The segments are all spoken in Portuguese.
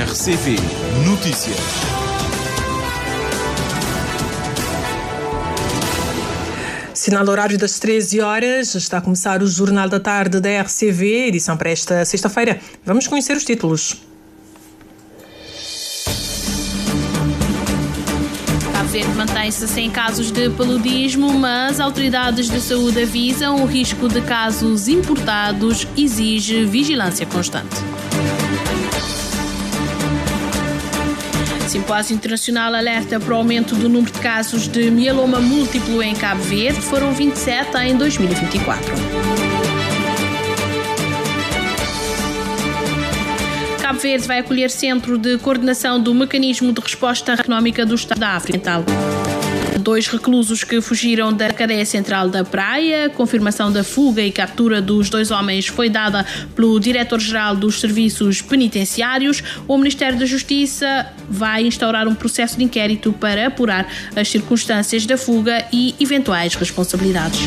RCV Notícias. Sinal horário das 13 horas, está a começar o Jornal da Tarde da RCV, edição para esta sexta-feira. Vamos conhecer os títulos. Cabo Verde mantém-se sem casos de paludismo, mas autoridades de saúde avisam o risco de casos importados exige vigilância constante. Simpósio Internacional alerta para o aumento do número de casos de mieloma múltiplo em Cabo Verde. Foram 27 em 2024. Cabo Verde vai acolher centro de coordenação do mecanismo de resposta económica do Estado da África Oriental. 2 reclusos que fugiram da cadeia central da Praia. Confirmação da fuga e captura dos 2 homens foi dada pelo Diretor-Geral dos Serviços Penitenciários. O Ministério da Justiça vai instaurar um processo de inquérito para apurar as circunstâncias da fuga e eventuais responsabilidades.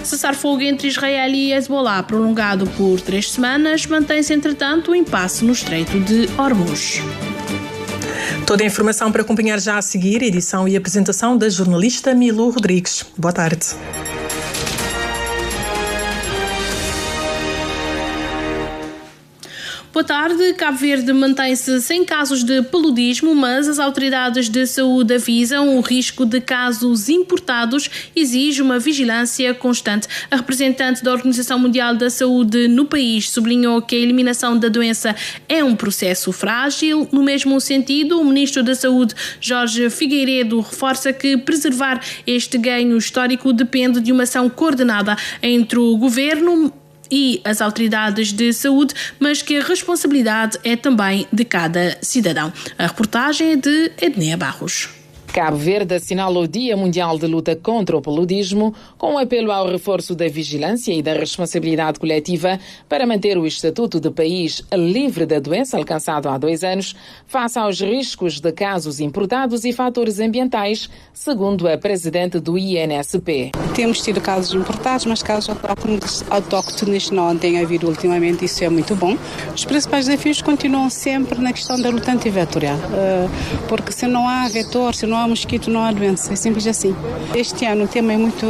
Cessar-fogo entre Israel e Hezbollah, prolongado por 3 semanas, mantém-se, entretanto, o impasse no Estreito de Hormuz. Toda a informação para acompanhar já a seguir, edição e apresentação da jornalista Milu Rodrigues. Boa tarde. Boa tarde. Cabo Verde mantém-se sem casos de paludismo, mas as autoridades de saúde avisam o risco de casos importados exige uma vigilância constante. A representante da Organização Mundial da Saúde no país sublinhou que a eliminação da doença é um processo frágil. No mesmo sentido, o Ministro da Saúde, Jorge Figueiredo, reforça que preservar este ganho histórico depende de uma ação coordenada entre o Governo e as autoridades de saúde, mas que a responsabilidade é também de cada cidadão. A reportagem é de Ednea Barros. Cabo Verde assinala o Dia Mundial de Luta contra o Paludismo com um apelo ao reforço da vigilância e da responsabilidade coletiva para manter o estatuto de país livre da doença alcançado há 2 anos, face aos riscos de casos importados e fatores ambientais, segundo a presidente do INSP. Temos tido casos importados, mas casos autóctones não tem havido ultimamente, isso é muito bom. Os principais desafios continuam sempre na questão da luta antivetorial, porque se não há vetor, se não há mosquito, não há doença, é simples assim. Este ano o tema é muito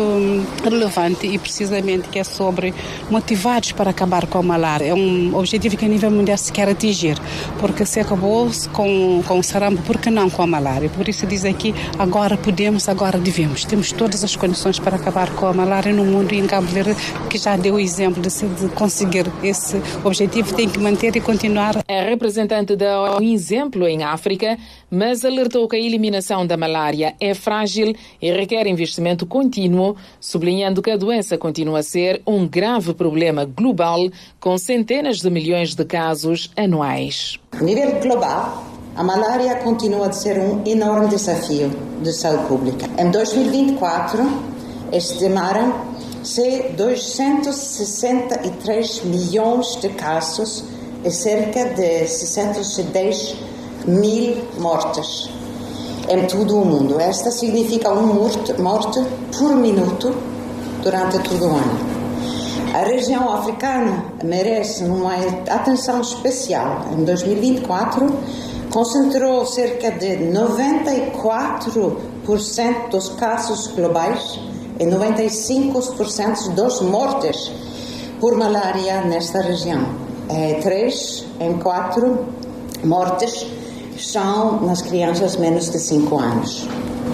relevante e precisamente que é sobre motivados para acabar com a malária. É um objetivo que a nível mundial se quer atingir, porque se acabou com o sarampo, por que não com a malária? Por isso diz aqui, agora podemos, agora devemos. Temos todas as condições para acabar com a malária no mundo e em Cabo Verde, que já deu o exemplo de conseguir esse objetivo, tem que manter e continuar. A representante dá um exemplo em África, mas alertou que a eliminação da malária é frágil e requer investimento contínuo, sublinhando que a doença continua a ser um grave problema global, com centenas de milhões de casos anuais. A nível global, a malária continua a ser um enorme desafio de saúde pública. Em 2024, estimaram-se 263 milhões de casos e cerca de 610 mil mortes em todo o mundo. Esta significa uma morte por minuto durante todo o ano. A região africana merece uma atenção especial. Em 2024, concentrou cerca de 94% dos casos globais e 95% das mortes por malária nesta região. 3 em 4 mortes são nas crianças menos de 5 anos.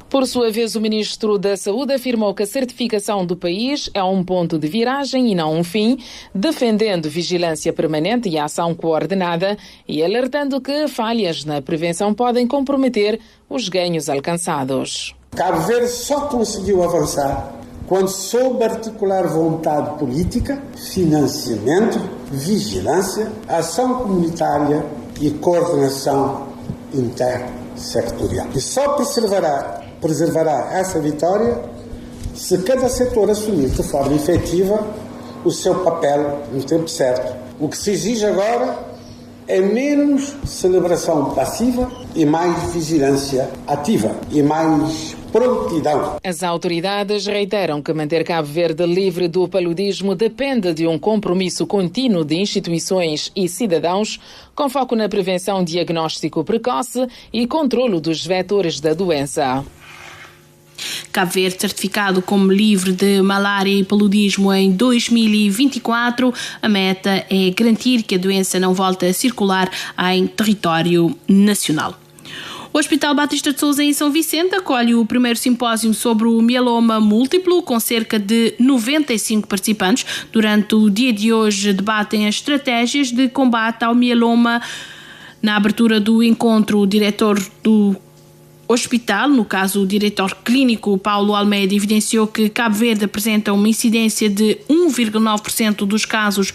Por sua vez, o Ministro da Saúde afirmou que a certificação do país é um ponto de viragem e não um fim, defendendo vigilância permanente e ação coordenada e alertando que falhas na prevenção podem comprometer os ganhos alcançados. Cabo Verde só conseguiu avançar quando soube articular vontade política, financiamento, vigilância, ação comunitária e coordenação intersectorial. E só preservará essa vitória se cada setor assumir de forma efetiva o seu papel no tempo certo. O que se exige agora é menos celebração passiva e mais vigilância ativa e mais prontidão. As autoridades reiteram que manter Cabo Verde livre do paludismo depende de um compromisso contínuo de instituições e cidadãos, com foco na prevenção, diagnóstico precoce e controlo dos vetores da doença. Cabo Verde certificado como livre de malária e paludismo em 2024. A meta é garantir que a doença não volte a circular em território nacional. O Hospital Batista de Souza em São Vicente acolhe o primeiro simpósio sobre o mieloma múltiplo, com cerca de 95 participantes. Durante o dia de hoje debatem as estratégias de combate ao mieloma. Na abertura do encontro, o diretor do hospital, no caso o diretor clínico Paulo Almeida, evidenciou que Cabo Verde apresenta uma incidência de 1,9% dos casos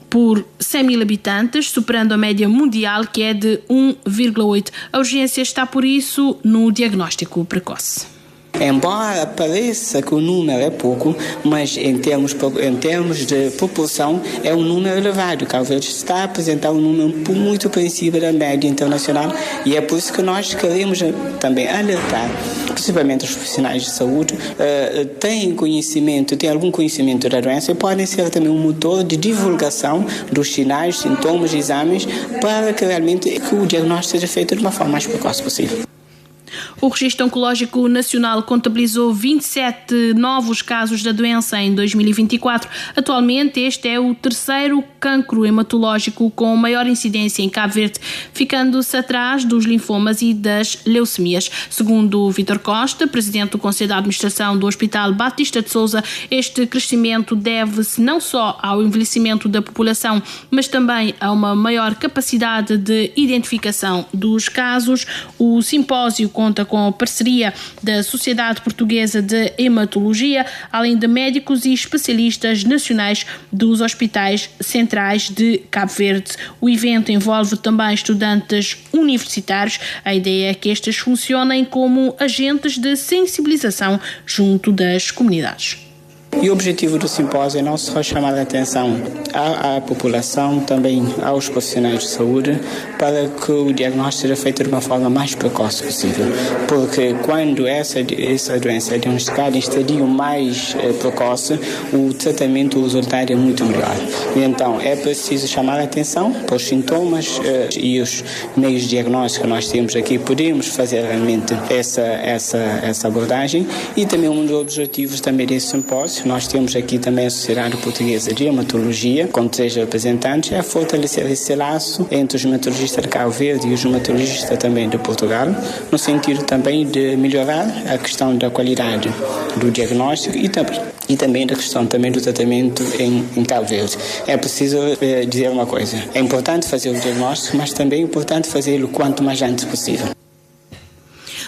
por 100 mil habitantes, superando a média mundial, que é de 1,8%. A urgência está, por isso, no diagnóstico precoce. Embora pareça que o número é pouco, mas em termos de população é um número elevado. Cabo Verde está a apresentar um número muito por cima da média internacional e é por isso que nós queremos também alertar, principalmente os profissionais de saúde, têm algum conhecimento da doença e podem ser também um motor de divulgação dos sinais, sintomas, exames, para que realmente o diagnóstico seja feito de uma forma mais precoce possível. O Registro Oncológico Nacional contabilizou 27 novos casos da doença em 2024. Atualmente, este é o terceiro cancro hematológico com maior incidência em Cabo Verde, ficando-se atrás dos linfomas e das leucemias. Segundo Vítor Costa, presidente do Conselho de Administração do Hospital Batista de Souza, este crescimento deve-se não só ao envelhecimento da população, mas também a uma maior capacidade de identificação dos casos. O simpósio conta com a parceria da Sociedade Portuguesa de Hematologia, além de médicos e especialistas nacionais dos hospitais centrais de Cabo Verde. O evento envolve também estudantes universitários. A ideia é que estes funcionem como agentes de sensibilização junto das comunidades. E o objetivo do simpósio é não só chamar a atenção à população, também aos profissionais de saúde, para que o diagnóstico seja feito de uma forma mais precoce possível. Porque quando essa doença é diagnosticada em estadio mais precoce, o tratamento, o resultado é muito melhor. E então é preciso chamar a atenção para os sintomas e os meios de diagnóstico que nós temos aqui. Podemos fazer realmente essa abordagem e também um dos objetivos também desse simpósio. Nós temos aqui também a Sociedade Portuguesa de Hematologia, com 3 representantes, é fortalecer esse laço entre os hematologistas de Cabo Verde e os hematologistas também de Portugal, no sentido também de melhorar a questão da qualidade do diagnóstico e também da questão também do tratamento em Cabo Verde. É preciso dizer uma coisa, é importante fazer o diagnóstico, mas também é importante fazê-lo quanto mais antes possível.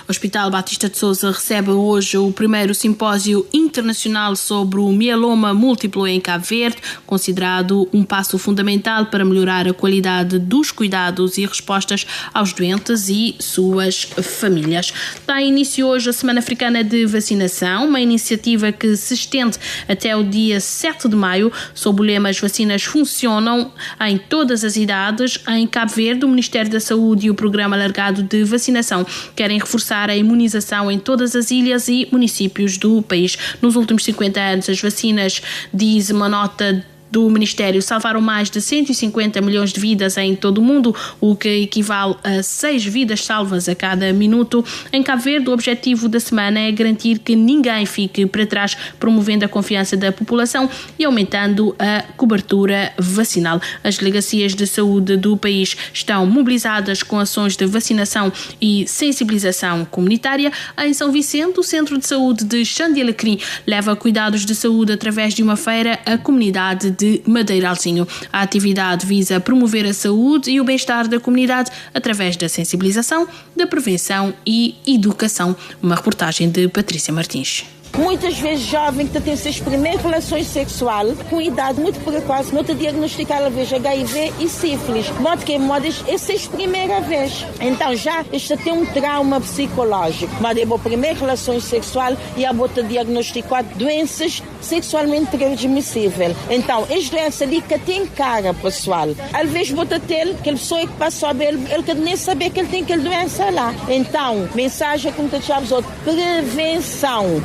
O Hospital Batista de Souza recebe hoje o primeiro simpósio internacional sobre o mieloma múltiplo em Cabo Verde, considerado um passo fundamental para melhorar a qualidade dos cuidados e respostas aos doentes e suas famílias. Dá início hoje a Semana Africana de Vacinação, uma iniciativa que se estende até o dia 7 de maio, sob o lema "As vacinas funcionam em todas as idades". Em Cabo Verde, o Ministério da Saúde e o Programa Alargado de Vacinação querem reforçar a imunização em todas as ilhas e municípios do país. Nos últimos 50 anos, as vacinas, diz uma nota do Ministério, salvaram mais de 150 milhões de vidas em todo o mundo, o que equivale a 6 vidas salvas a cada minuto. Em Cabo Verde, o objetivo da semana é garantir que ninguém fique para trás, promovendo a confiança da população e aumentando a cobertura vacinal. As delegacias de saúde do país estão mobilizadas com ações de vacinação e sensibilização comunitária. Em São Vicente, o Centro de Saúde de Xandialecrim leva cuidados de saúde através de uma feira à comunidade de Madeiralzinho. A atividade visa promover a saúde e o bem-estar da comunidade através da sensibilização, da prevenção e educação. Uma reportagem de Patrícia Martins. Muitas vezes jovem que tem suas primeiras relações sexuais com idade muito precoce, não te diagnosticar a vez HIV e sífilis. Modo que modas essa é a primeira vez. Então já isto tem um trauma psicológico. Mas é a primeira relações sexual e a bota diagnosticar doenças sexualmente transmissíveis. Então, as doenças ali que tem cara, pessoal. Às vezes bota ter que a pessoa que passou a ver, ele que nem saber que ele tem aquela doença lá. Então, mensagem como te chamamos, prevenção.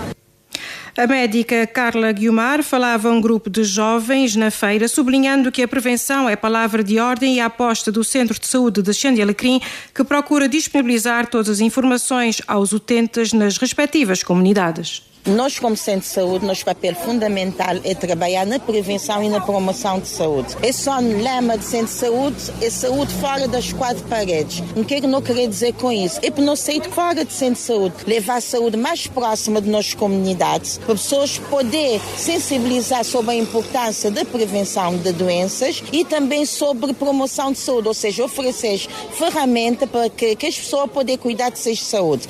A médica Carla Guiomar falava a um grupo de jovens na feira, sublinhando que a prevenção é palavra de ordem e a aposta do Centro de Saúde de Xande Alecrim, que procura disponibilizar todas as informações aos utentes nas respectivas comunidades. Nós, como Centro de Saúde, nosso papel fundamental é trabalhar na prevenção e na promoção de saúde. Esse é o lema do Centro de Saúde, é saúde fora das quatro paredes. O que é que não queria dizer com isso? É para nós sair fora do Centro de Saúde, levar a saúde mais próxima de nossas comunidades, para pessoas poderem sensibilizar sobre a importância da prevenção de doenças e também sobre promoção de saúde, ou seja, oferecer ferramentas para que as pessoas possam cuidar de sua saúde.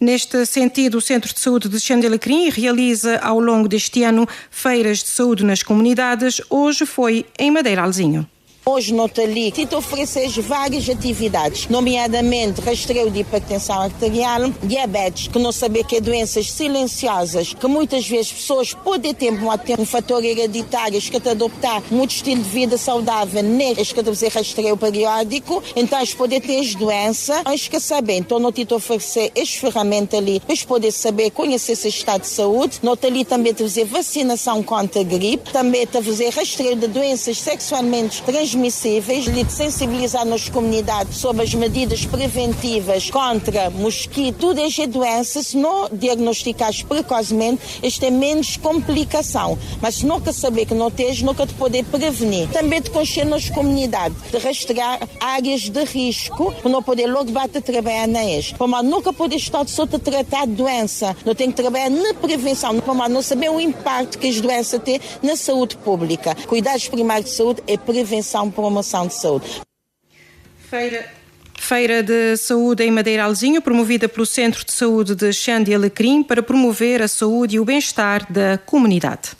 Neste sentido, o Centro de Saúde de Xande Alecrim realiza ao longo deste ano feiras de saúde nas comunidades. Hoje foi em Madeira Alzinho. Hoje não está ali, tenta oferecer várias atividades, nomeadamente rastreio de hipertensão arterial, diabetes, que não saber que é doenças silenciosas, que muitas vezes pessoas podem ter um fator hereditário, que te adoptar um estilo de vida saudável, neste que fazer rastreio periódico, então eles podem ter as doenças, eles que sabem, então não tenta oferecer as ferramentas ali, para eles poderem saber, conhecer esse estado de saúde, não está ali também te fazer vacinação contra a gripe, também te fazer rastreio de doenças sexualmente transmissíveis, e de sensibilizar nas comunidades sobre as medidas preventivas contra mosquito. Todas as doenças, se não diagnosticares precocemente, isto é menos complicação. Mas se nunca saber que não tens, nunca te poder prevenir. Também de consciência nas comunidades, de rastrear áreas de risco, para não poder logo bater trabalhar nelas. Para nunca poder estar só a tratar de doença. Não tem que trabalhar na prevenção, para não saber o impacto que as doenças têm na saúde pública. Cuidados primários de saúde é prevenção, promoção de saúde. Feira de Saúde em Madeira Alzinho, promovida pelo Centro de Saúde de Xande Alecrim para promover a saúde e o bem-estar da comunidade.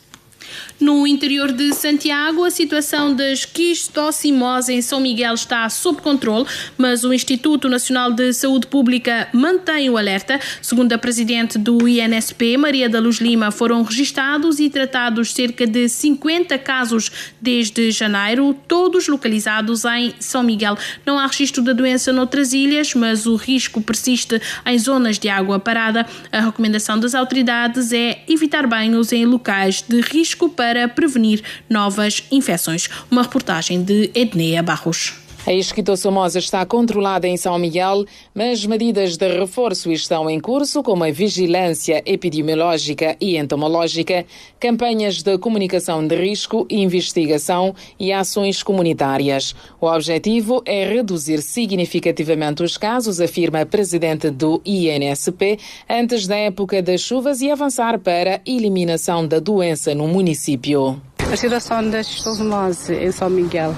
No interior de Santiago, a situação da esquistossomose em São Miguel está sob controle, mas o Instituto Nacional de Saúde Pública mantém o alerta. Segundo a presidente do INSP, Maria da Luz Lima, foram registados e tratados cerca de 50 casos desde janeiro, todos localizados em São Miguel. Não há registro da doença noutras ilhas, mas o risco persiste em zonas de água parada. A recomendação das autoridades é evitar banhos em locais de risco para prevenir novas infecções. Uma reportagem de Edneia Barros. A esquistossomose está controlada em São Miguel, mas medidas de reforço estão em curso, como a vigilância epidemiológica e entomológica, campanhas de comunicação de risco, investigação e ações comunitárias. O objetivo é reduzir significativamente os casos, afirma a presidente do INSP, antes da época das chuvas e avançar para a eliminação da doença no município. A situação da esquistossomose em São Miguel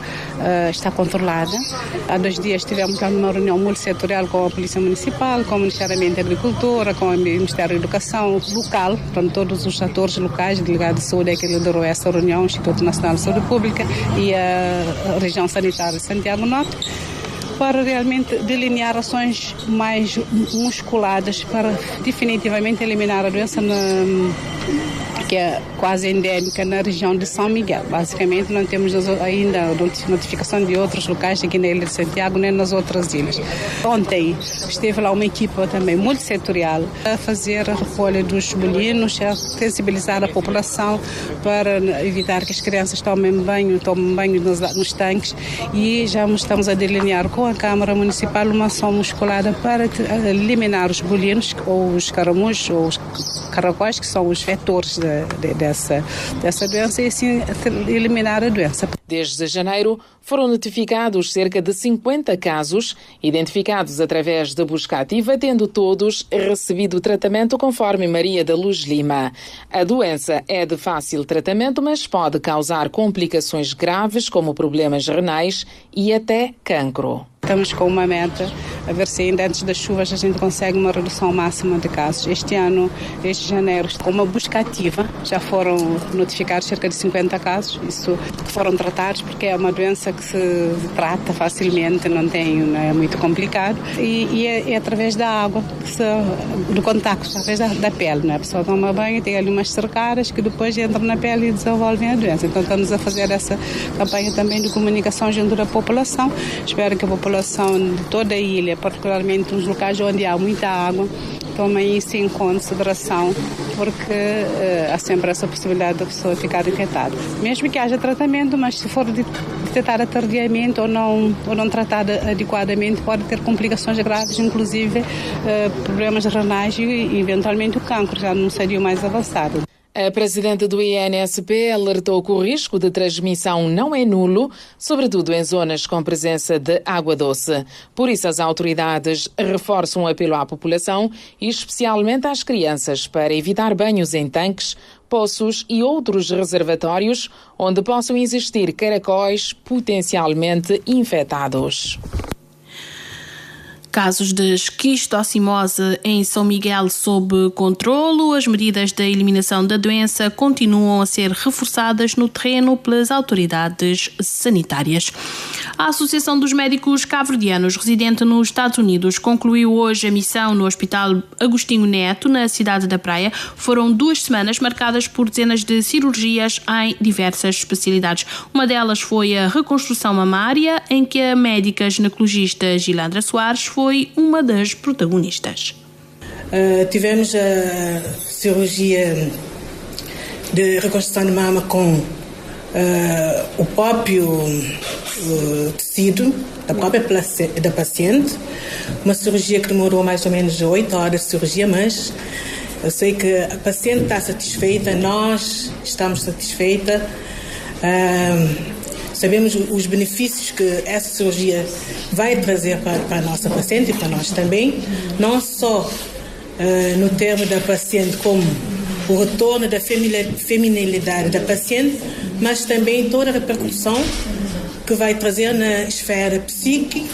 está controlada. Há 2 dias tivemos uma reunião multissetorial com a Polícia Municipal, com o Ministério da Agricultura, com o Ministério da Educação local, com todos os atores locais, o delegado de saúde é que liderou essa reunião, o Instituto Nacional de Saúde Pública e a Região Sanitária de Santiago Norte, para realmente delinear ações mais musculadas para definitivamente eliminar a doença que é quase endêmica na região de São Miguel. Basicamente, não temos ainda notificação de outros locais aqui na Ilha de Santiago, nem nas outras ilhas. Ontem esteve lá uma equipa também multissetorial a fazer a recolha dos bolinos, a sensibilizar a população para evitar que as crianças tomem banho nos tanques, e já estamos a delinear com a Câmara Municipal uma ação musculada para eliminar os bolinos, ou os caramujos, ou os caracóis, que são os vetores dessa doença, e assim eliminar a doença. Desde janeiro foram notificados cerca de 50 casos, identificados através de busca ativa, tendo todos recebido tratamento conforme Maria da Luz Lima. A doença é de fácil tratamento, mas pode causar complicações graves como problemas renais e até cancro. estamos com uma meta, a ver se ainda antes das chuvas a gente consegue uma redução máxima de casos. Este ano, este janeiro, com uma busca ativa, já foram notificados cerca de 50 casos, isso que foram tratados, porque é uma doença que se trata facilmente, não é muito complicado, e é através da água, do contacto, através da pele, né? A pessoa toma banho, tem ali umas cercadas que depois entram na pele e desenvolvem a doença. Então estamos a fazer essa campanha também de comunicação junto da população. Espero que a população de toda a ilha, particularmente nos locais onde há muita água, tomem isso em consideração, porque há sempre essa possibilidade da pessoa ficar infectada. Mesmo que haja tratamento, mas se for detectada tardiamente ou não tratada adequadamente, pode ter complicações graves, inclusive problemas renais e eventualmente o cancro, já num estadio mais avançado. A presidente do INSP alertou que o risco de transmissão não é nulo, sobretudo em zonas com presença de água doce. Por isso, as autoridades reforçam o apelo à população e especialmente às crianças para evitar banhos em tanques, poços e outros reservatórios onde possam existir caracóis potencialmente infectados. Casos de esquistossimose em São Miguel sob controlo. As medidas de eliminação da doença continuam a ser reforçadas no terreno pelas autoridades sanitárias. A Associação dos Médicos Cabo-Verdianos, residente nos Estados Unidos, concluiu hoje a missão no Hospital Agostinho Neto, na cidade da Praia. Foram 2 semanas marcadas por dezenas de cirurgias em diversas especialidades. Uma delas foi a reconstrução mamária, em que a médica ginecologista Gilandra Soares foi uma das protagonistas. Tivemos a cirurgia de reconstrução de mama com o próprio tecido da própria da paciente, uma cirurgia que demorou mais ou menos 8 horas de cirurgia, mas eu sei que a paciente está satisfeita, nós estamos satisfeitas. Sabemos os benefícios que essa cirurgia vai trazer para a nossa paciente e para nós também, não só no termo da paciente como o retorno da feminilidade da paciente, mas também toda a repercussão que vai trazer na esfera psíquica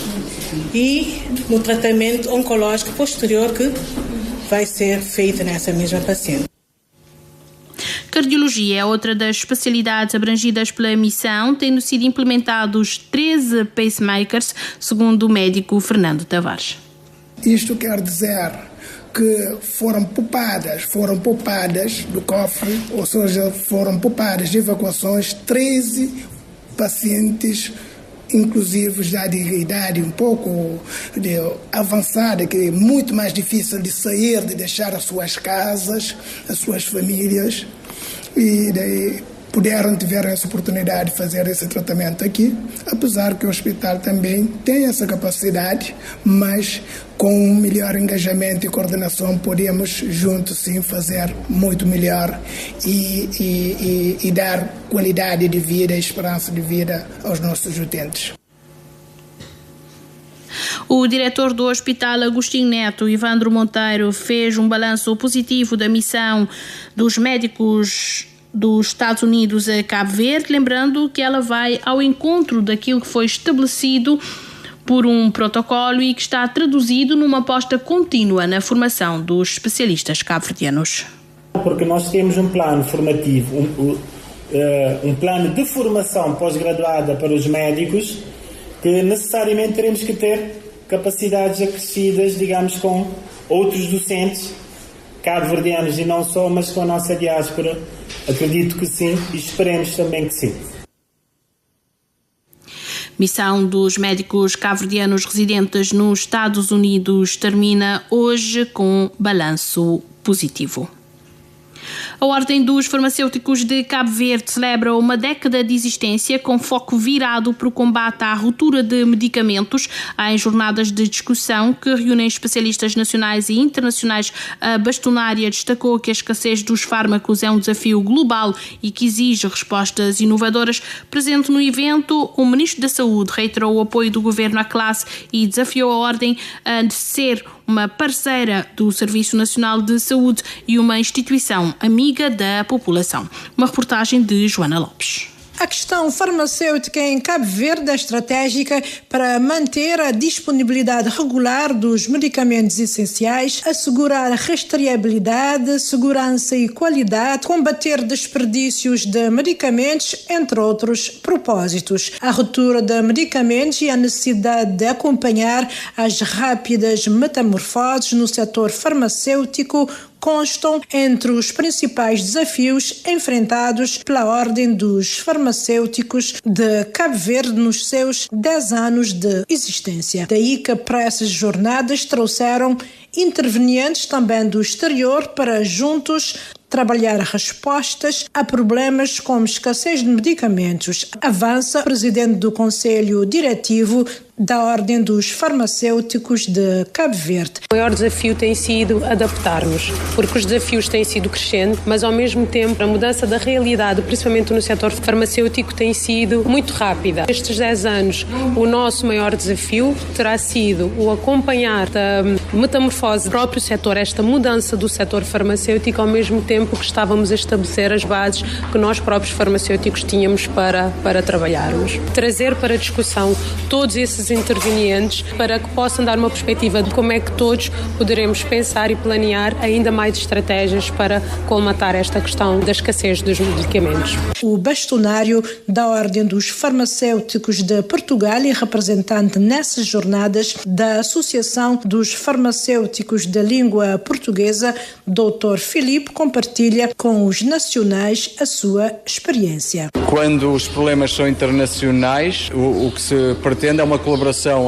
e no tratamento oncológico posterior que vai ser feito nessa mesma paciente. Cardiologia é outra das especialidades abrangidas pela missão, tendo sido implementados 13 pacemakers, segundo o médico Fernando Tavares. Isto quer dizer que foram poupadas do cofre, ou seja, foram poupadas de evacuações 13 pacientes, inclusive já de idade um pouco avançada, que é muito mais difícil de sair, de deixar as suas casas, as suas famílias, e daí tiveram essa oportunidade de fazer esse tratamento aqui, apesar que o hospital também tem essa capacidade, mas com um melhor engajamento e coordenação podemos juntos sim fazer muito melhor e dar qualidade de vida e esperança de vida aos nossos utentes. O diretor do Hospital Agostinho Neto, Ivandro Monteiro, fez um balanço positivo da missão dos médicos dos Estados Unidos a Cabo Verde, lembrando que ela vai ao encontro daquilo que foi estabelecido por um protocolo e que está traduzido numa aposta contínua na formação dos especialistas cabo-verdianos. Porque nós temos um plano formativo, um plano de formação pós-graduada para os médicos, que necessariamente teremos que ter capacidades acrescidas, digamos, com outros docentes cabo-verdianos e não só, mas com a nossa diáspora. Acredito que sim e esperemos também que sim. Missão dos médicos cabo-verdianos residentes nos Estados Unidos termina hoje com balanço positivo. A Ordem dos Farmacêuticos de Cabo Verde celebra uma década de existência com foco virado para o combate à ruptura de medicamentos em jornadas de discussão que reúnem especialistas nacionais e internacionais. A bastonária destacou que a escassez dos fármacos é um desafio global e que exige respostas inovadoras. Presente no evento, o Ministro da Saúde reiterou o apoio do Governo à classe e desafiou a Ordem a ser uma parceira do Serviço Nacional de Saúde e uma instituição amiga da população. Uma reportagem de Joana Lopes. A questão farmacêutica em Cabo Verde é estratégica para manter a disponibilidade regular dos medicamentos essenciais, assegurar rastreabilidade, segurança e qualidade, combater desperdícios de medicamentos, entre outros propósitos. A ruptura de medicamentos e a necessidade de acompanhar as rápidas metamorfoses no setor farmacêutico constam entre os principais desafios enfrentados pela Ordem dos Farmacêuticos de Cabo Verde nos seus 10 anos de existência. Daí que para essas jornadas trouxeram intervenientes também do exterior para juntos trabalhar respostas a problemas como escassez de medicamentos. Avança o presidente do Conselho Diretivo da Ordem dos Farmacêuticos de Cabo Verde. O maior desafio tem sido adaptar-nos, porque os desafios têm sido crescendo, mas ao mesmo tempo a mudança da realidade, principalmente no setor farmacêutico, tem sido muito rápida. Estes 10 anos, o nosso maior desafio terá sido o acompanhar a metamorfose do próprio setor, esta mudança do setor farmacêutico, ao mesmo tempo que estávamos a estabelecer as bases que nós próprios farmacêuticos tínhamos para trabalharmos. Trazer para a discussão todos esses intervenientes para que possam dar uma perspectiva de como é que todos poderemos pensar e planear ainda mais estratégias para colmatar esta questão da escassez dos medicamentos. O bastonário da Ordem dos Farmacêuticos de Portugal e representante nessas jornadas da Associação dos Farmacêuticos da Língua Portuguesa, Dr. Filipe, compartilha com os nacionais a sua experiência. Quando os problemas são internacionais, o que se pretende é uma colaboração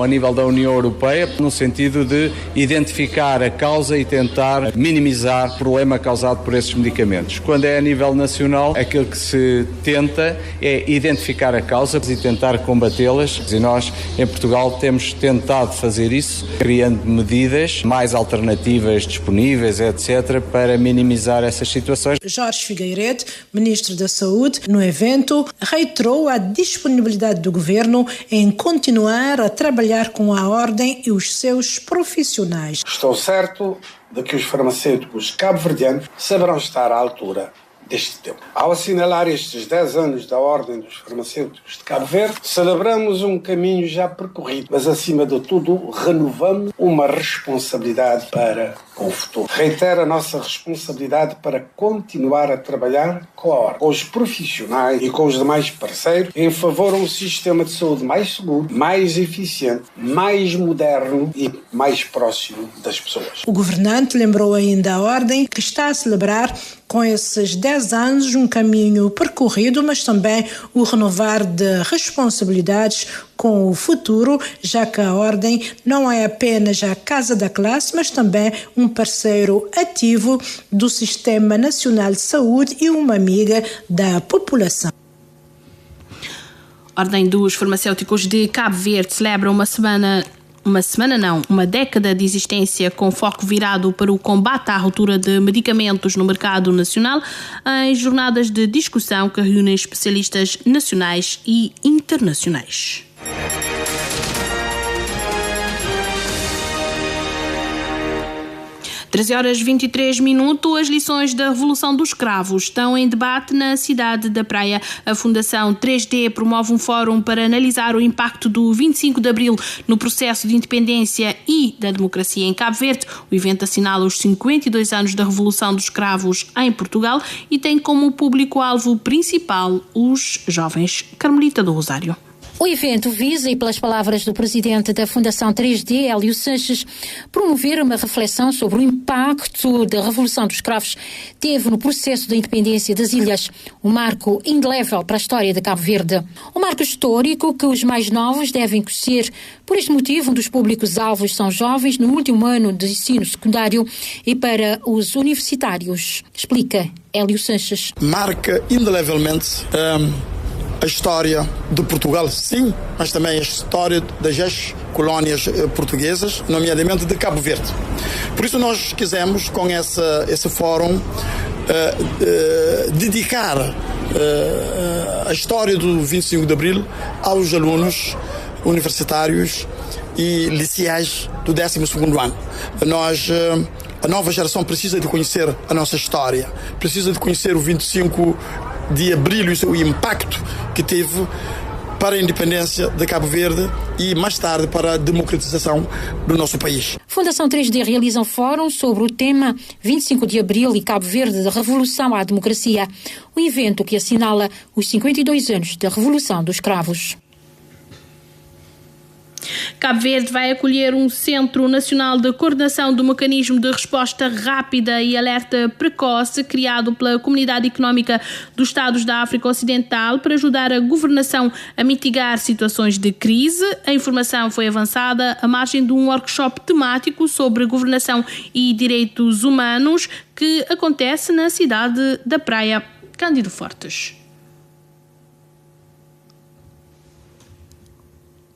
a nível da União Europeia no sentido de identificar a causa e tentar minimizar o problema causado por esses medicamentos. Quando é a nível nacional, aquilo que se tenta é identificar a causa e tentar combatê-las. E nós, em Portugal, temos tentado fazer isso, criando medidas mais alternativas disponíveis, etc., para minimizar essas situações. Jorge Figueiredo, Ministro da Saúde, no evento, reiterou a disponibilidade do Governo em continuar a trabalhar com a Ordem e os seus profissionais. Estou certo de que os farmacêuticos cabo-verdianos saberão estar à altura deste tempo. Ao assinalar estes 10 anos da Ordem dos Farmacêuticos de Cabo Verde, celebramos um caminho já percorrido, mas acima de tudo renovamos uma responsabilidade para o futuro. Reitero a nossa responsabilidade para continuar a trabalhar com a Ordem, com os profissionais e com os demais parceiros em favor de um sistema de saúde mais seguro, mais eficiente, mais moderno e mais próximo das pessoas. O governante lembrou ainda a Ordem que está a celebrar com esses 10 anos um caminho percorrido, mas também o renovar de responsabilidades com o futuro, já que a Ordem não é apenas a casa da classe, mas também um parceiro ativo do Sistema Nacional de Saúde e uma amiga da população. A Ordem dos Farmacêuticos de Cabo Verde celebra uma década de existência com foco virado para o combate à ruptura de medicamentos no mercado nacional, em jornadas de discussão que reúnem especialistas nacionais e internacionais. Às 13h23, as lições da Revolução dos Cravos estão em debate na cidade da Praia. A Fundação 3D promove um fórum para analisar o impacto do 25 de Abril no processo de independência e da democracia em Cabo Verde. O evento assinala os 52 anos da Revolução dos Cravos em Portugal e tem como público-alvo principal os jovens. Carmelita do Rosário. O evento visa, e pelas palavras do presidente da Fundação 3D, Hélio Sanches, promover uma reflexão sobre o impacto da Revolução dos Cravos teve no processo da independência das ilhas, um marco indelével para a história de Cabo Verde. Um marco histórico que os mais novos devem conhecer. Por este motivo, um dos públicos-alvos são jovens no último ano de ensino secundário e para os universitários. Explica Hélio Sanches. Marca indelevelmente a história de Portugal, sim, mas também a história das ex-colónias portuguesas, nomeadamente de Cabo Verde. Por isso nós quisemos, com esse fórum, dedicar a história do 25 de Abril aos alunos universitários e liceais do 12º ano. A nova geração precisa de conhecer a nossa história, precisa de conhecer o 25 de Abril e o impacto que teve para a independência de Cabo Verde e mais tarde para a democratização do nosso país. Fundação 3D realiza um fórum sobre o tema 25 de Abril e Cabo Verde da Revolução à Democracia, um evento que assinala os 52 anos da Revolução dos Cravos. Cabo Verde vai acolher um Centro Nacional de Coordenação do Mecanismo de Resposta Rápida e Alerta Precoce, criado pela Comunidade Económica dos Estados da África Ocidental, para ajudar a governação a mitigar situações de crise. A informação foi avançada à margem de um workshop temático sobre governação e direitos humanos que acontece na cidade da Praia. Cândido Fortes.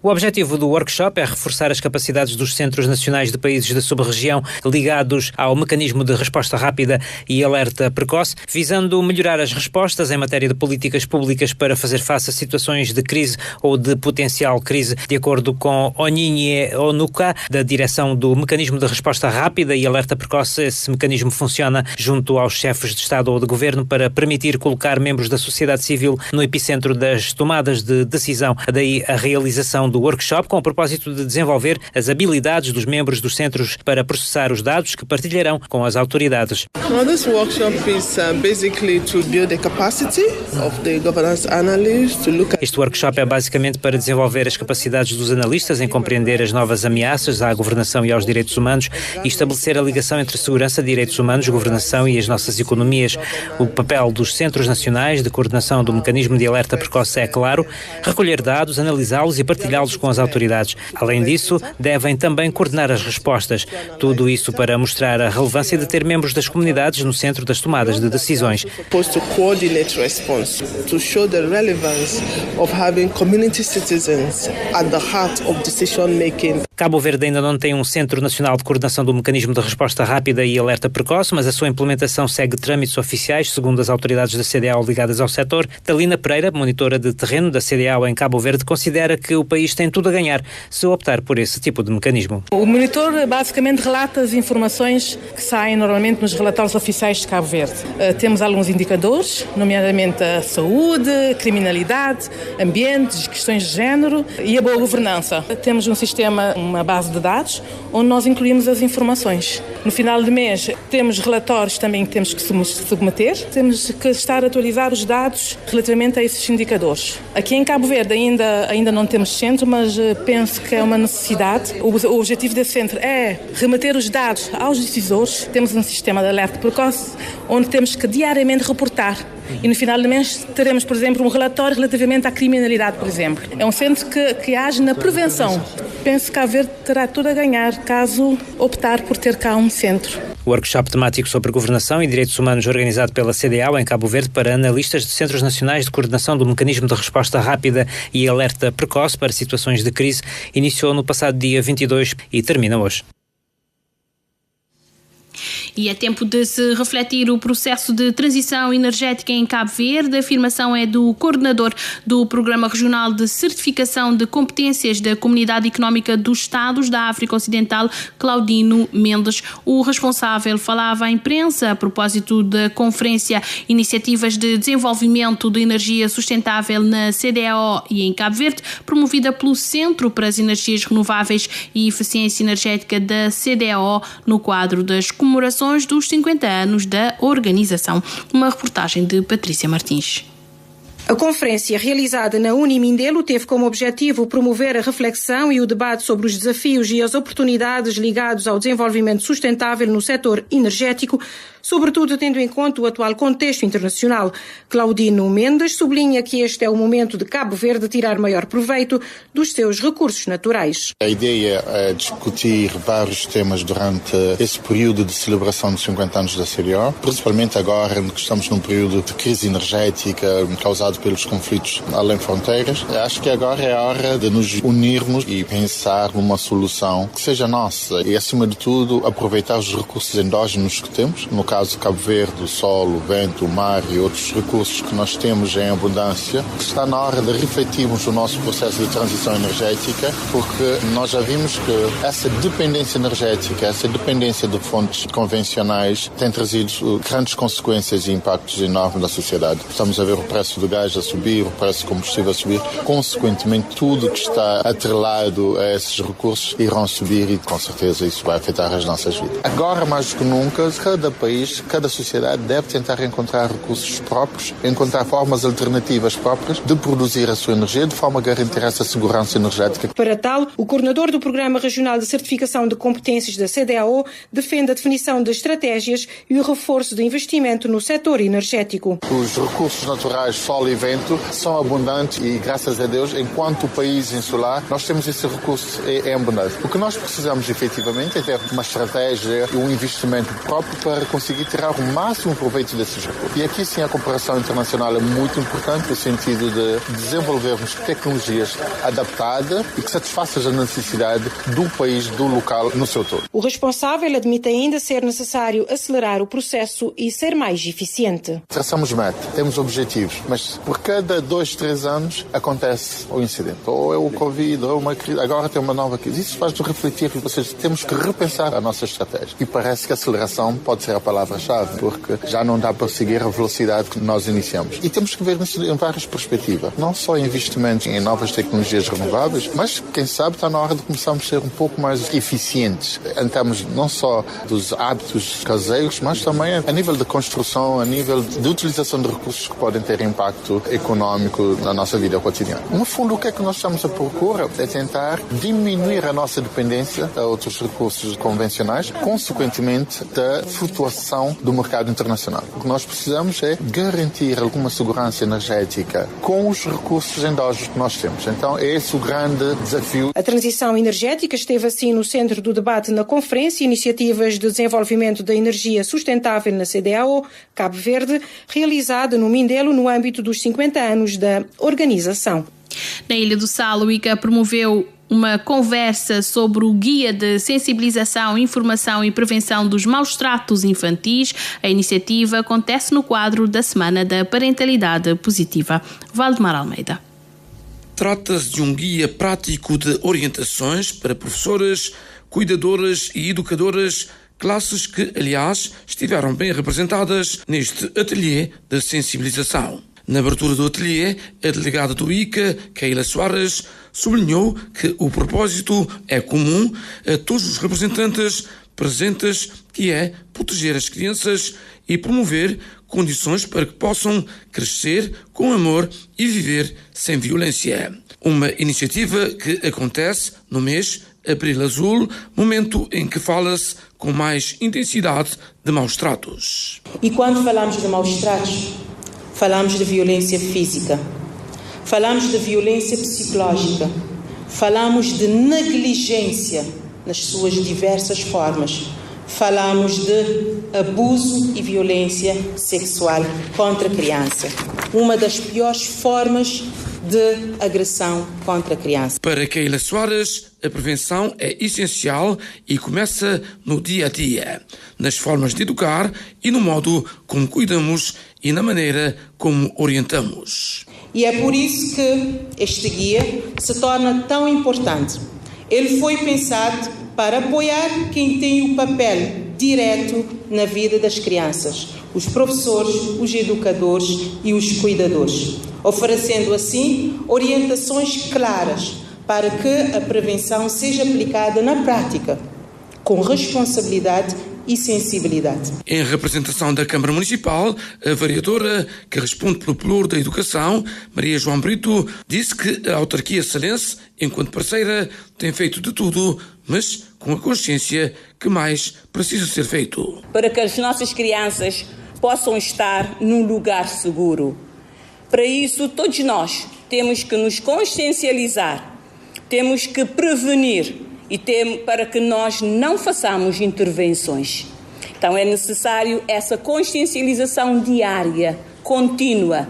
O objetivo do workshop é reforçar as capacidades dos Centros Nacionais de Países da Sub-Região ligados ao Mecanismo de Resposta Rápida e Alerta Precoce, visando melhorar as respostas em matéria de políticas públicas para fazer face a situações de crise ou de potencial crise. De acordo com Onyinye Onuka, da direção do Mecanismo de Resposta Rápida e Alerta Precoce, esse mecanismo funciona junto aos chefes de Estado ou de Governo para permitir colocar membros da sociedade civil no epicentro das tomadas de decisão. Daí a realização do workshop com o propósito de desenvolver as habilidades dos membros dos centros para processar os dados que partilharão com as autoridades. Well, this workshop is basically to build the capacity of the governance analysts to look at... Este workshop é basicamente para desenvolver as capacidades dos analistas em compreender as novas ameaças à governação e aos direitos humanos e estabelecer a ligação entre segurança, direitos humanos, governação e as nossas economias. O papel dos Centros Nacionais de Coordenação do Mecanismo de Alerta Precoce é, claro, recolher dados, analisá-los e partilhá-los com as autoridades. Além disso, devem também coordenar as respostas. Tudo isso para mostrar a relevância de ter membros das comunidades no centro das tomadas de decisões. Cabo Verde ainda não tem um Centro Nacional de Coordenação do Mecanismo de Resposta Rápida e Alerta Precoce, mas a sua implementação segue trâmites oficiais, segundo as autoridades da CDAO ligadas ao setor. Talina Pereira, monitora de terreno da CDAO em Cabo Verde, considera que o país tem tudo a ganhar se optar por esse tipo de mecanismo. O monitor basicamente relata as informações que saem normalmente nos relatórios oficiais de Cabo Verde. Temos alguns indicadores, nomeadamente a saúde, criminalidade, ambientes, questões de género e a boa governança. Temos um sistema, uma base de dados, onde nós incluímos as informações. No final do mês temos relatórios também que temos que submeter. Temos que estar a atualizar os dados relativamente a esses indicadores. Aqui em Cabo Verde ainda não temos centro, mas penso que é uma necessidade. O objetivo desse centro é remeter os dados aos decisores. Temos um sistema de alerta precoce onde temos que diariamente reportar. E no final do mês teremos, por exemplo, um relatório relativamente à criminalidade, por exemplo. É um centro que age na prevenção. Penso que Cabo Verde terá tudo a ganhar caso optar por ter cá um centro. O workshop temático sobre governação e direitos humanos organizado pela CDAO em Cabo Verde para analistas de Centros Nacionais de Coordenação do Mecanismo de Resposta Rápida e Alerta Precoce para situações de crise iniciou no passado dia 22 e termina hoje. E é tempo de se refletir o processo de transição energética em Cabo Verde. A afirmação é do coordenador do Programa Regional de Certificação de Competências da Comunidade Económica dos Estados da África Ocidental, Claudino Mendes. O responsável falava à imprensa a propósito da Conferência Iniciativas de Desenvolvimento de Energia Sustentável na CDAO e em Cabo Verde, promovida pelo Centro para as Energias Renováveis e Eficiência Energética da CDAO, no quadro das comemorações dos 50 anos da organização. Uma reportagem de Patrícia Martins. A conferência realizada na Unimindelo teve como objetivo promover a reflexão e o debate sobre os desafios e as oportunidades ligados ao desenvolvimento sustentável no setor energético, sobretudo tendo em conta o atual contexto internacional. Claudino Mendes sublinha que este é o momento de Cabo Verde tirar maior proveito dos seus recursos naturais. A ideia é discutir vários temas durante esse período de celebração dos 50 anos da CDAO, principalmente agora que estamos num período de crise energética causado pelos conflitos além fronteiras. Acho que agora é a hora de nos unirmos e pensar numa solução que seja nossa e, acima de tudo, aproveitar os recursos endógenos que temos, no caso Cabo Verde, o sol, o vento, o mar e outros recursos que nós temos em abundância, está na hora de refletirmos o nosso processo de transição energética, porque nós já vimos que essa dependência energética, essa dependência de fontes convencionais tem trazido grandes consequências e impactos enormes na sociedade. Estamos a ver o preço do gás a subir, o preço do combustível a subir. Consequentemente, tudo que está atrelado a esses recursos irão subir e, com certeza, isso vai afetar as nossas vidas. Agora, mais do que nunca, cada país, cada sociedade deve tentar encontrar recursos próprios, encontrar formas alternativas próprias de produzir a sua energia de forma a garantir essa segurança energética. Para tal, o coordenador do Programa Regional de Certificação de Competências da CDAO defende a definição de estratégias e o reforço do investimento no setor energético. Os recursos naturais, sol e vento, são abundantes e, graças a Deus, enquanto país insular, nós temos esse recurso em abundância. O que nós precisamos, efetivamente, é ter uma estratégia e um investimento próprio para conseguir tirar o máximo proveito desses recursos. E aqui, sim, a cooperação internacional é muito importante no sentido de desenvolvermos tecnologias adaptadas e que satisfaçam a necessidade do país, do local, no seu todo. O responsável admite ainda ser necessário acelerar o processo e ser mais eficiente. Traçamos meta, temos objetivos, mas por cada 2, 3 anos acontece o incidente. Ou é o Covid, ou é uma crise, agora tem uma nova crise. Isso faz-nos refletir, ou seja, temos que repensar a nossa estratégia. E parece que a aceleração pode ser a palavra-chave, porque já não dá para seguir a velocidade que nós iniciamos. E temos que ver nisso em várias perspectivas. Não só investimentos em novas tecnologias renováveis, mas, quem sabe, está na hora de começarmos a ser um pouco mais eficientes em termos não só dos hábitos caseiros, mas também a nível de construção, a nível de utilização de recursos que podem ter impacto económico na nossa vida cotidiana. No fundo, o que é que nós estamos à procura é tentar diminuir a nossa dependência a outros recursos convencionais, consequentemente da flutuação do mercado internacional. O que nós precisamos é garantir alguma segurança energética com os recursos endógenos que nós temos. Então, é esse o grande desafio. A transição energética esteve assim no centro do debate na Conferência Iniciativas de Desenvolvimento da Energia Sustentável na CDAO, Cabo Verde, realizada no Mindelo no âmbito dos 50 anos da organização. Na Ilha do Sal, o ICA promoveu uma conversa sobre o Guia de Sensibilização, Informação e Prevenção dos Maus Tratos Infantis. A iniciativa acontece no quadro da Semana da Parentalidade Positiva. Valdemar Almeida. Trata-se de um guia prático de orientações para professoras, cuidadoras e educadoras, classes que, aliás, estiveram bem representadas neste ateliê de sensibilização. Na abertura do ateliê, a delegada do ICA, Keila Soares, sublinhou que o propósito é comum a todos os representantes presentes, que é proteger as crianças e promover condições para que possam crescer com amor e viver sem violência. Uma iniciativa que acontece no mês Abril Azul, momento em que fala-se com mais intensidade de maus tratos. E quando falamos de maus tratos, falamos de violência física, falamos de violência psicológica, falamos de negligência nas suas diversas formas, falamos de abuso e violência sexual contra a criança, uma das piores formas de agressão contra a criança. Para Keila Soares, a prevenção é essencial e começa no dia a dia, nas formas de educar e no modo como cuidamos e na maneira como orientamos. E é por isso que este guia se torna tão importante. Ele foi pensado para apoiar quem tem o papel direto na vida das crianças, os professores, os educadores e os cuidadores, oferecendo assim orientações claras para que a prevenção seja aplicada na prática, com responsabilidade e sensibilidade. Em representação da Câmara Municipal, a vereadora que responde pelo Pelouro da Educação, Maria João Brito, disse que a autarquia salense, enquanto parceira, tem feito de tudo, mas com a consciência que mais precisa ser feito. Para que as nossas crianças possam estar num lugar seguro. Para isso, todos nós temos que nos consciencializar, temos que prevenir e para que nós não façamos intervenções. Então é necessário essa consciencialização diária, contínua,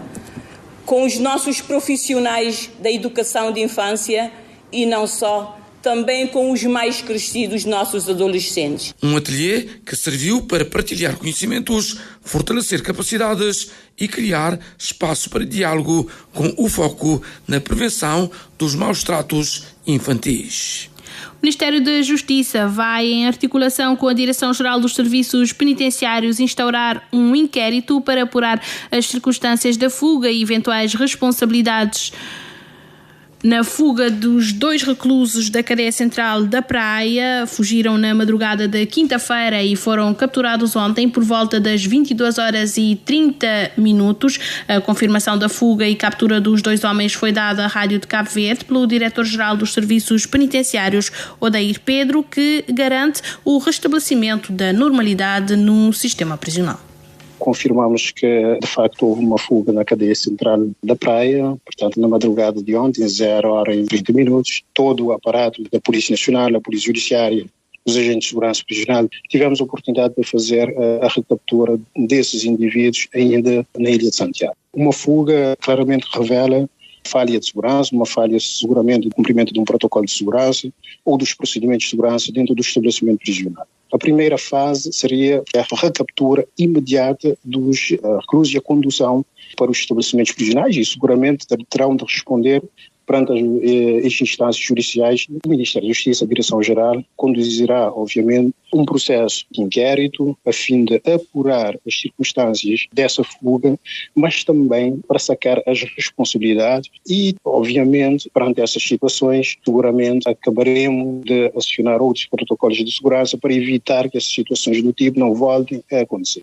com os nossos profissionais da educação de infância e não só também com os mais crescidos nossos adolescentes. Um ateliê que serviu para partilhar conhecimentos, fortalecer capacidades e criar espaço para diálogo, com o foco na prevenção dos maus tratos infantis. O Ministério da Justiça vai, em articulação com a Direção-Geral dos Serviços Penitenciários, instaurar um inquérito para apurar as circunstâncias da fuga e eventuais responsabilidades na fuga dos 2 reclusos da cadeia central da Praia. Fugiram na madrugada da quinta-feira e foram capturados ontem por volta das 22h30. A confirmação da fuga e captura dos 2 homens foi dada à Rádio de Cabo Verde pelo Diretor-Geral dos Serviços Penitenciários, Odair Pedro, que garante o restabelecimento da normalidade no sistema prisional. Confirmamos que, de facto, houve uma fuga na cadeia central da Praia, portanto, na madrugada de ontem, 0h30, todo o aparato da Polícia Nacional, a Polícia Judiciária, os agentes de segurança prisional, tivemos a oportunidade de fazer a recaptura desses indivíduos ainda na Ilha de Santiago. Uma fuga claramente revela falha de segurança, uma falha seguramente de cumprimento de um protocolo de segurança ou dos procedimentos de segurança dentro do estabelecimento prisional. A primeira fase seria a recaptura imediata dos reclusos e a condução para os estabelecimentos prisionais e seguramente terão de responder perante as instâncias judiciais. O Ministério da Justiça, a Direção-Geral, conduzirá, obviamente, um processo de inquérito a fim de apurar as circunstâncias dessa fuga, mas também para sacar as responsabilidades e, obviamente, perante essas situações, seguramente acabaremos de acionar outros protocolos de segurança para evitar que essas situações do tipo não voltem a acontecer.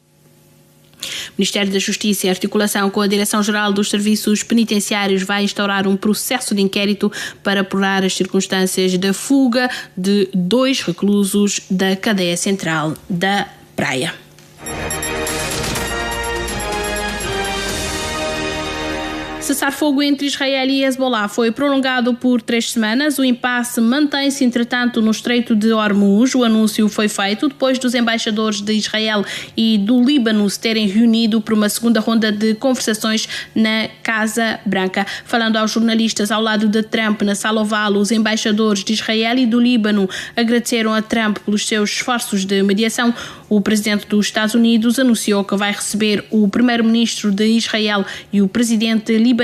O Ministério da Justiça, em articulação com a Direção-Geral dos Serviços Penitenciários, vai instaurar um processo de inquérito para apurar as circunstâncias da fuga de 2 reclusos da cadeia central da Praia. Cessar-fogo entre Israel e Hezbollah foi prolongado por 3 semanas. O impasse mantém-se, entretanto, no Estreito de Hormuz. O anúncio foi feito depois dos embaixadores de Israel e do Líbano se terem reunido para uma segunda ronda de conversações na Casa Branca. Falando aos jornalistas ao lado de Trump na Sala Oval, os embaixadores de Israel e do Líbano agradeceram a Trump pelos seus esforços de mediação. O presidente dos Estados Unidos anunciou que vai receber o primeiro-ministro de Israel e o presidente libanês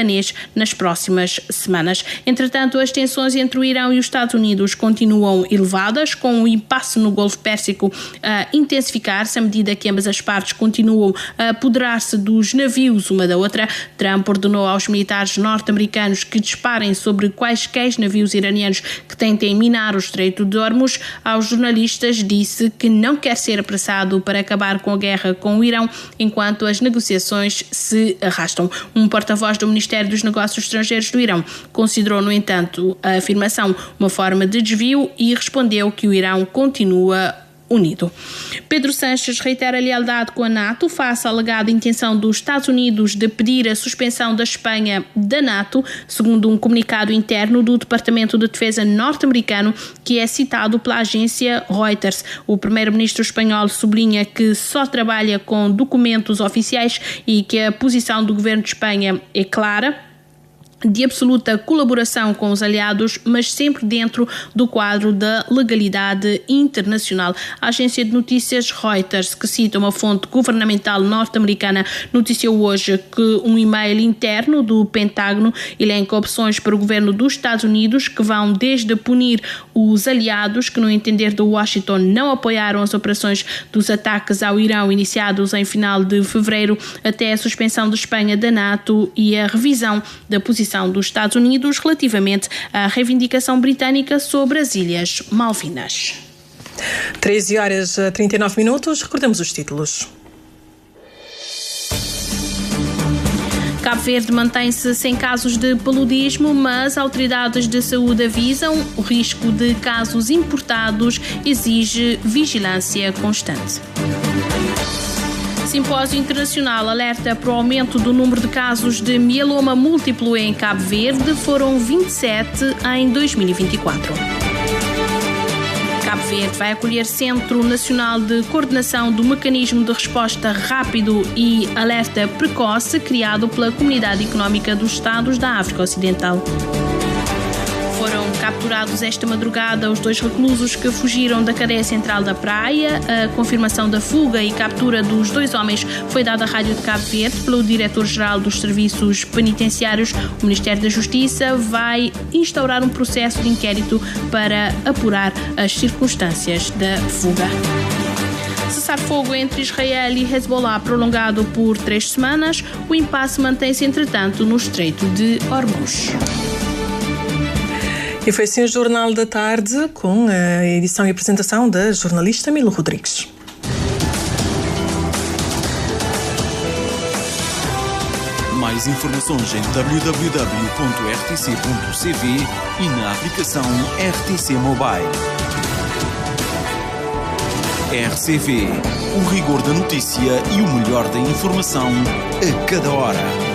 nas próximas semanas. Entretanto, as tensões entre o Irão e os Estados Unidos continuam elevadas, com o impasse no Golfo Pérsico a intensificar-se à medida que ambas as partes continuam a apoderar-se dos navios uma da outra. Trump ordenou aos militares norte-americanos que disparem sobre quaisquer navios iranianos que tentem minar o Estreito de Hormuz. Aos jornalistas disse que não quer ser apressado para acabar com a guerra com o Irão enquanto as negociações se arrastam. Um porta-voz do Ministério dos Negócios Estrangeiros do Irão considerou, no entanto, a afirmação uma forma de desvio e respondeu que o Irão continua unido. Pedro Sánchez reitera a lealdade com a NATO face à alegada intenção dos Estados Unidos de pedir a suspensão da Espanha da NATO, segundo um comunicado interno do Departamento de Defesa norte-americano, que é citado pela agência Reuters. O primeiro-ministro espanhol sublinha que só trabalha com documentos oficiais e que a posição do governo de Espanha é clara, de absoluta colaboração com os aliados, mas sempre dentro do quadro da legalidade internacional. A agência de notícias Reuters, que cita uma fonte governamental norte-americana, noticiou hoje que um e-mail interno do Pentágono elenca opções para o governo dos Estados Unidos que vão desde punir os aliados que, no entender de Washington, não apoiaram as operações dos ataques ao Irão iniciados em final de fevereiro, até a suspensão de Espanha da NATO e a revisão da posição dos Estados Unidos relativamente à reivindicação britânica sobre as Ilhas Malvinas. 13h39, recordamos os títulos. Cabo Verde mantém-se sem casos de paludismo, mas autoridades de saúde avisam o risco de casos importados exige vigilância constante. Simpósio Internacional alerta para o aumento do número de casos de mieloma múltiplo em Cabo Verde. Foram 27 em 2024. Cabo Verde vai acolher Centro Nacional de Coordenação do Mecanismo de Resposta Rápido e Alerta Precoce, criado pela Comunidade Económica dos Estados da África Ocidental. Foram capturados esta madrugada os 2 reclusos que fugiram da cadeia central da Praia. A confirmação da fuga e captura dos 2 homens foi dada à Rádio de Cabo Verde pelo Diretor-Geral dos Serviços Penitenciários. O Ministério da Justiça vai instaurar um processo de inquérito para apurar as circunstâncias da fuga. Cessar-fogo entre Israel e Hezbollah prolongado por 3 semanas. O impasse mantém-se, entretanto, no Estreito de Hormuz. E foi assim o Jornal da Tarde, com a edição e apresentação da jornalista Milo Rodrigues. Mais informações em www.rtc.cv e na aplicação RTC Mobile. RCV, o rigor da notícia e o melhor da informação a cada hora.